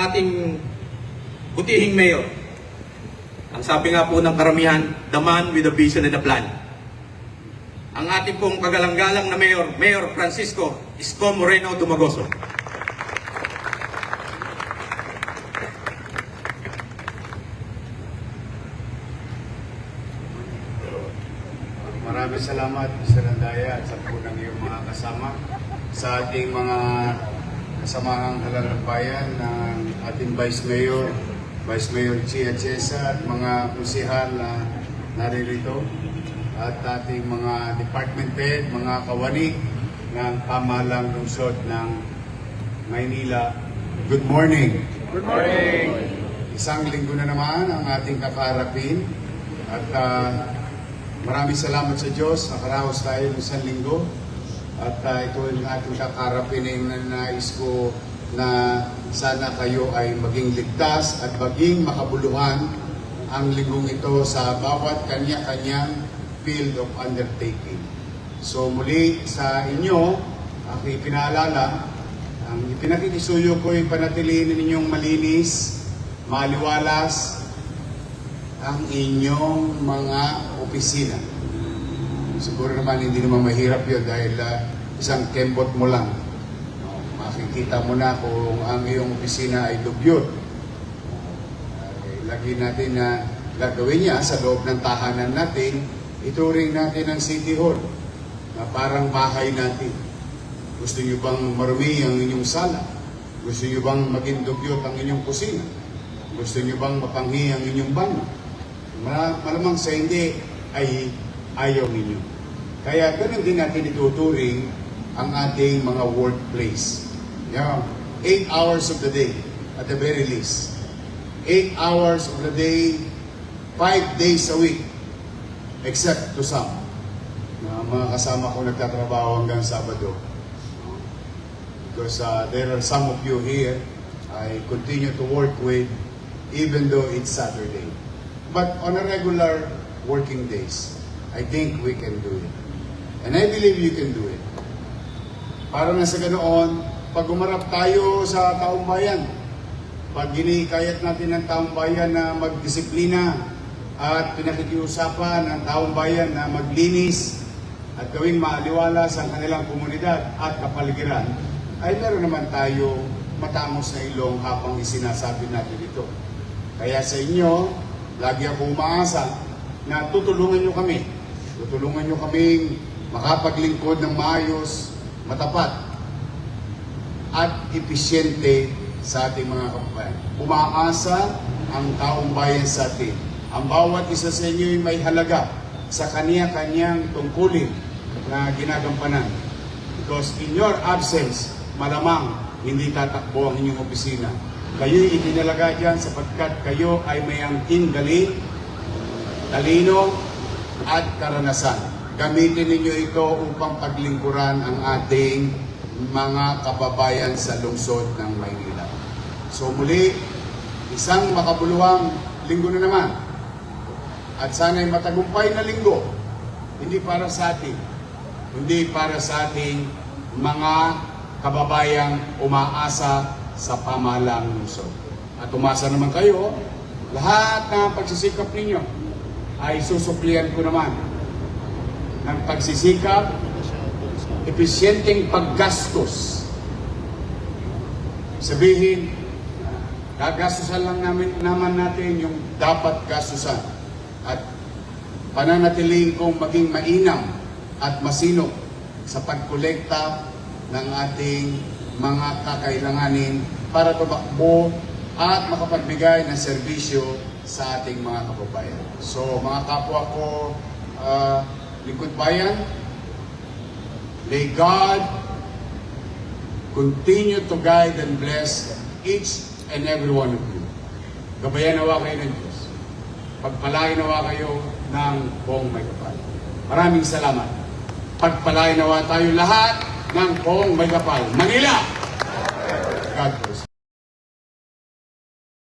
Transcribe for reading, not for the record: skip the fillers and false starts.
ating butihing mayor. Ang sabi nga po ng karamihan, the man with a vision and a plan. Ang ating pong kagalang-galang na mayor, Mayor Francisco Isko Moreno Dumagoso. Maraming salamat, Mr. Andaya, at sa po ng iyong mga kasama sa ating mga kasamahang halalagbayan ng ating Vice Mayor Chia Chesa at mga kusihal na naririto at ating mga department head, mga kawani ng pamahalang lungsod ng Maynila. Good morning! Good morning! Isang linggo na naman ang ating kakaharapin at maraming salamat sa Diyos. Nakaraos tayo ng isang linggo at ito yung ating kakarapin na nais ko na sana kayo ay maging ligtas at maging makabuluhan ang linggong ito sa bawat kanya-kanyang field of undertaking. So muli sa inyo, aking pinaalala, ang ipinakikisuyo ko ay panatilihin ninyong malinis, maliwalas ang inyong mga opisina. Siguro naman hindi naman mahirap yun dahil isang kembot mo lang. Makikita mo na kung ang iyong opisina ay dugyot. Lagi natin na gagawin niya sa loob ng tahanan natin, ituring natin ang City Hall na parang bahay natin. Gusto niyo bang marumi ang inyong sala? Gusto niyo bang maging dugyot ang inyong kusina? Gusto niyo bang mapanghi ang inyong banyo? Malamang sa hindi ay ayaw ninyo. Kaya ganun din natin ituturing ang ating mga workplace. 8 hours of the day at the very least. 8 hours of the day, 5 days a week. Except to some. Na mga kasama ko nagtatrabaho hanggang Sabado. Because there are some of you here I continue to work with even though it's Saturday. But on a regular working days, I think we can do it. And I believe you can do it. Para na sa ganoon, pag umarap tayo sa taong bayan, pag ginikayat natin ng taong bayan na magdisiplina at pinakikiusapan ng taong bayan na maglinis at gawing maaliwala sa kanilang komunidad at kapaligiran, ay meron naman tayo matamos na ilong habang isinasabi natin ito. Kaya sa inyo, lagi ako umaasa na tutulungan nyo kami. Tutulungan nyo kaming makapaglingkod ng maayos, matapat, at episyente sa ating mga kababayan. Umaasa ang taong bayan sa atin. Ang bawat isa sa inyo ay may halaga sa kaniya-kanyang tungkulin na ginagampanan. Because in your absence, malamang hindi tatakbo ang inyong opisina. Kayo'y itinalaga dyan sapagkat kayo ay may angking galing, talino, at karanasan. Gamitin ninyo ito upang paglingkuran ang ating mga kababayan sa lungsod ng Maynila. So muli, isang makabuluhang linggo na naman. At sana'y matagumpay na linggo, hindi para sa atin, hindi para sa ating mga kababayang umaasa sa pamahalang lungsod. At umasa naman kayo, lahat ng pagsisikap ninyo ay susuklian ko naman ng pagsisikap, episyenteng paggastos. Sabihin, gagastusan lang naman natin yung dapat gastusan at pananatiling kong maging mainam at masinop sa pagkolekta ng ating mga kakailanganin para tumakbo at makapagbigay ng serbisyo sa ating mga kababayan. So mga kapwa ko, lingkod bayan, may God continue to guide and bless each and every one of you. Gabayan nawa kayo ng Diyos. Pagpalain nawa kayo ng buong may kapal. Maraming salamat. Pagpalain nawa tayo lahat ng buong may kapal. Manila! God bless.